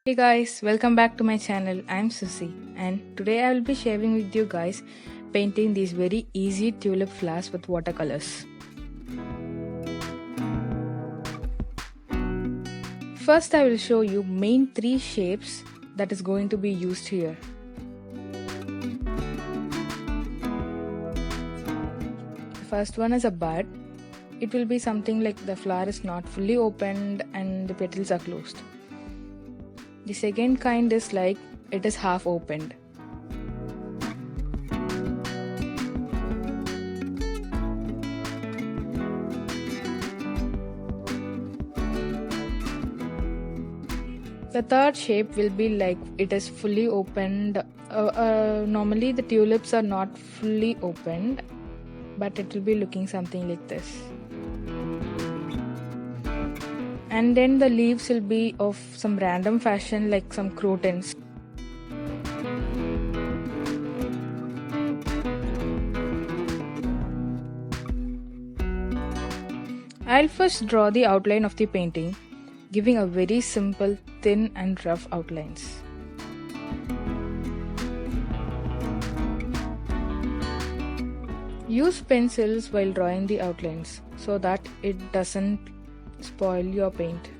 Hey guys, welcome back to my channel. I'm Susi and today I will be sharing with you guys painting these very easy tulip flowers with watercolors. First I will show you main three shapes that is going to be used here. The first one is a bud. It will be something like the flower is not fully opened and the petals are closed. The second kind is like it is half opened. The third shape will be like it is fully opened. Normally the tulips are not fully opened, but it will be looking something like this. And then the leaves will be of some random fashion like some croutons. I'll first draw the outline of the painting, giving a very simple, thin and rough outlines. Use pencils while drawing the outlines so that it doesn't spoil your paint.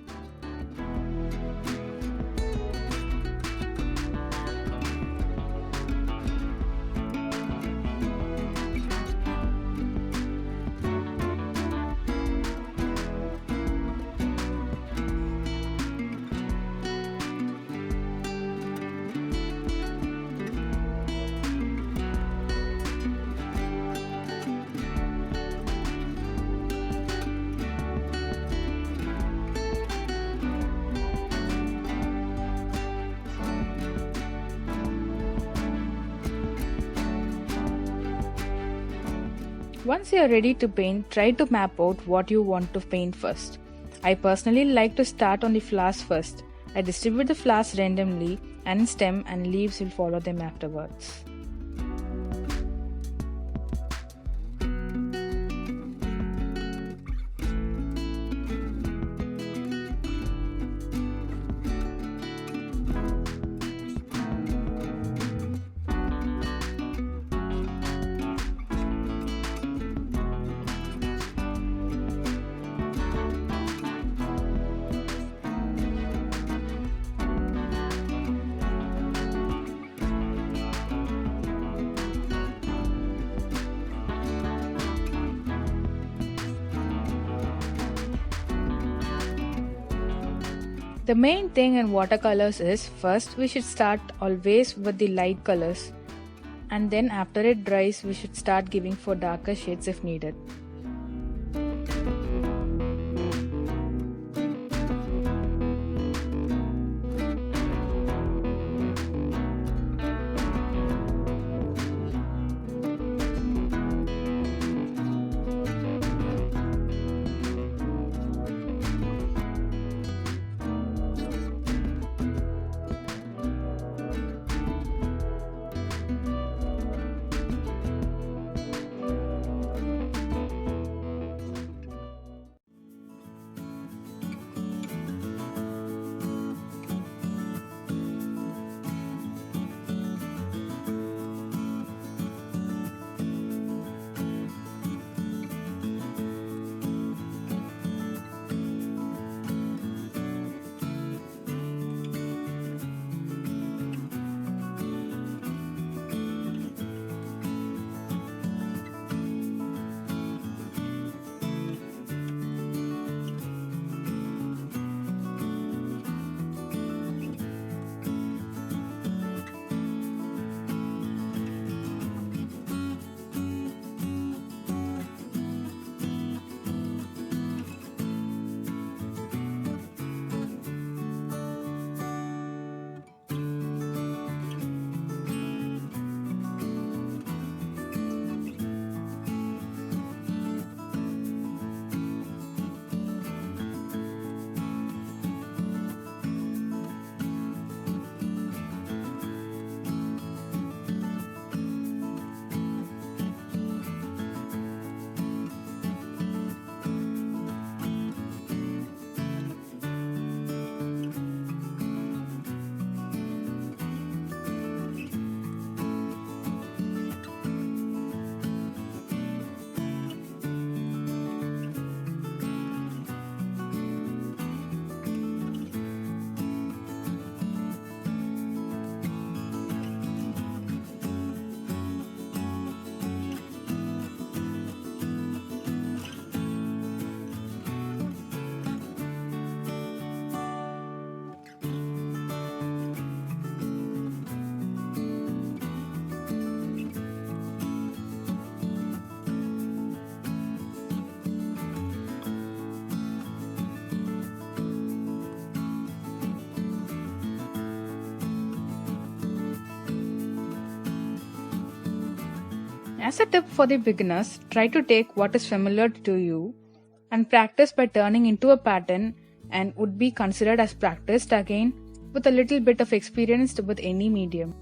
Once you are ready to paint, try to map out what you want to paint first. I personally like to start on the flowers first. I distribute the flowers randomly and stem and leaves will follow them afterwards. The main thing in watercolors is first we should start always with the light colors, and then after it dries we should start giving for darker shades if needed. As a tip for the beginners, try to take what is familiar to you and practice by turning into a pattern and would be considered as practiced again with a little bit of experience with any medium.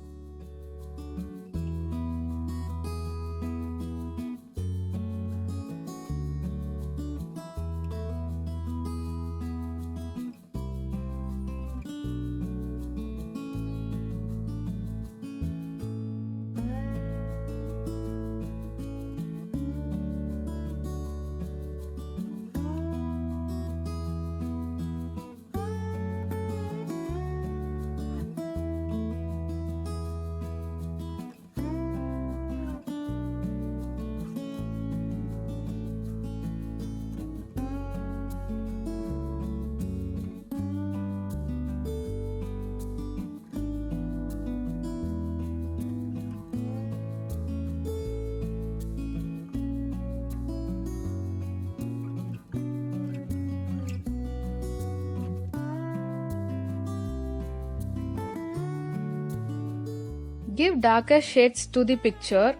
Give darker shades to the picture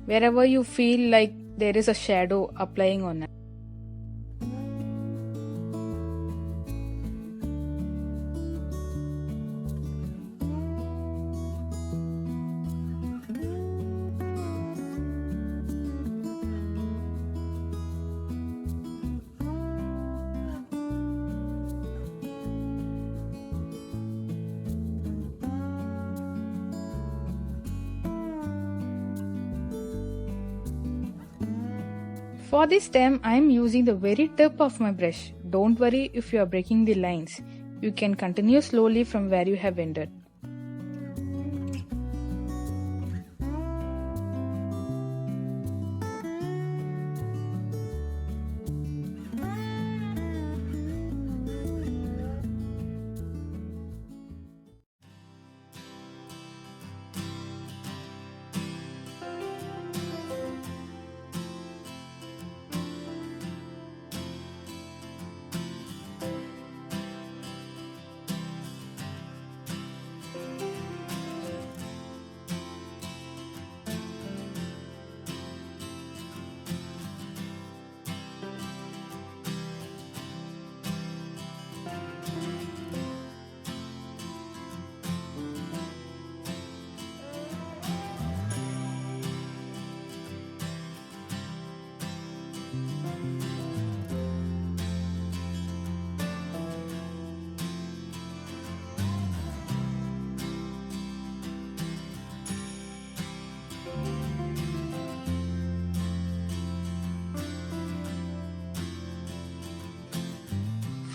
wherever you feel like there is a shadow applying on it. For this stem, I am using the very tip of my brush. Don't worry if you are breaking the lines. You can continue slowly from where you have ended.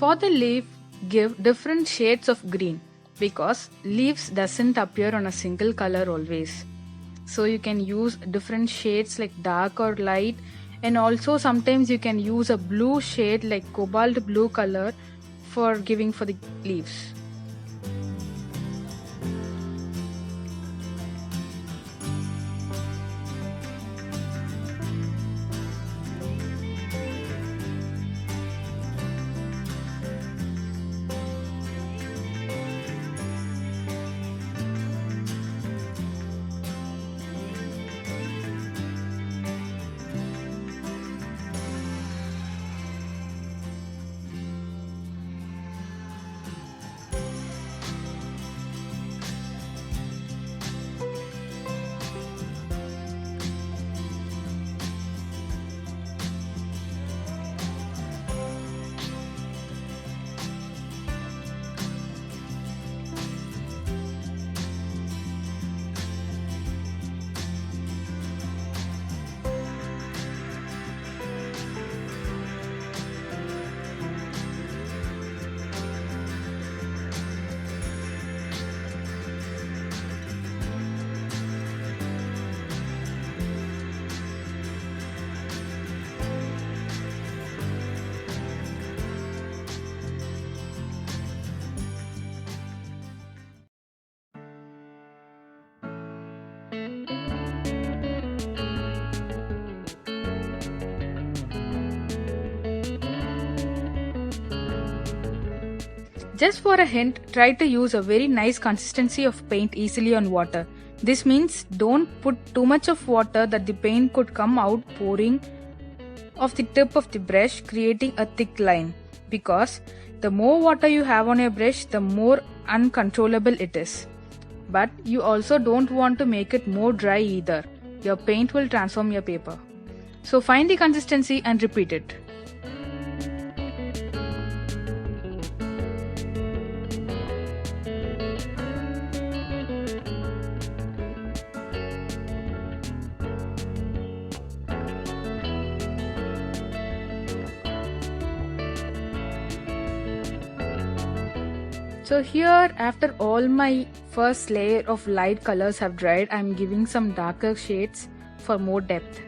For the leaf, give different shades of green because leaves doesn't appear on a single color always. So you can use different shades like dark or light, and also sometimes you can use a blue shade like cobalt blue color for giving for the leaves. Just for a hint, try to use a very nice consistency of paint easily on water. This means don't put too much of water that the paint could come out pouring off the tip of the brush, creating a thick line, because the more water you have on your brush, the more uncontrollable it is. But you also don't want to make it more dry either. Your paint will transform your paper. So find the consistency and repeat it. So here, after all my first layer of light colors have dried, I am giving some darker shades for more depth.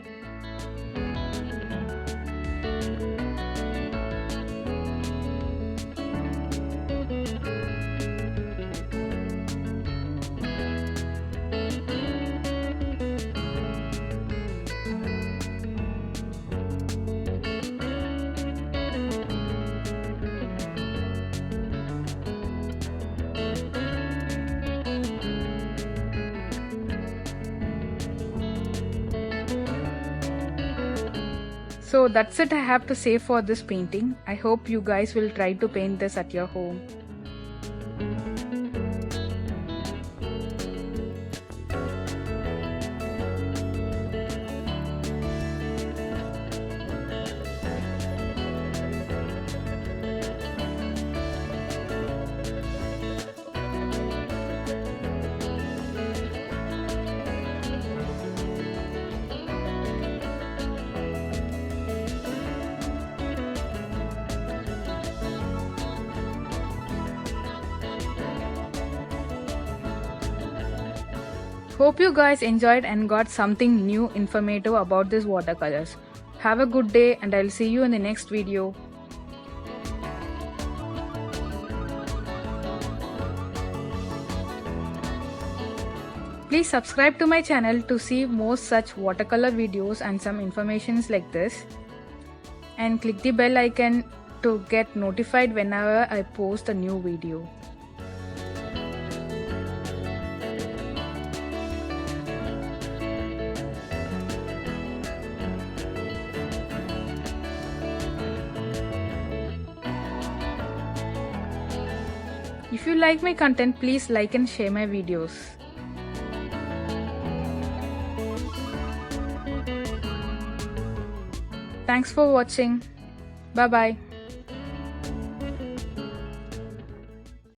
So that's it I have to say for this painting. I hope you guys will try to paint this at your home. Hope you guys enjoyed and got something new informative about these watercolors. Have a good day and I'll see you in the next video. Please subscribe to my channel to see more such watercolor videos and some informations like this. And click the bell icon to get notified whenever I post a new video. If you like my content, please like and share my videos. Thanks for watching. Bye bye.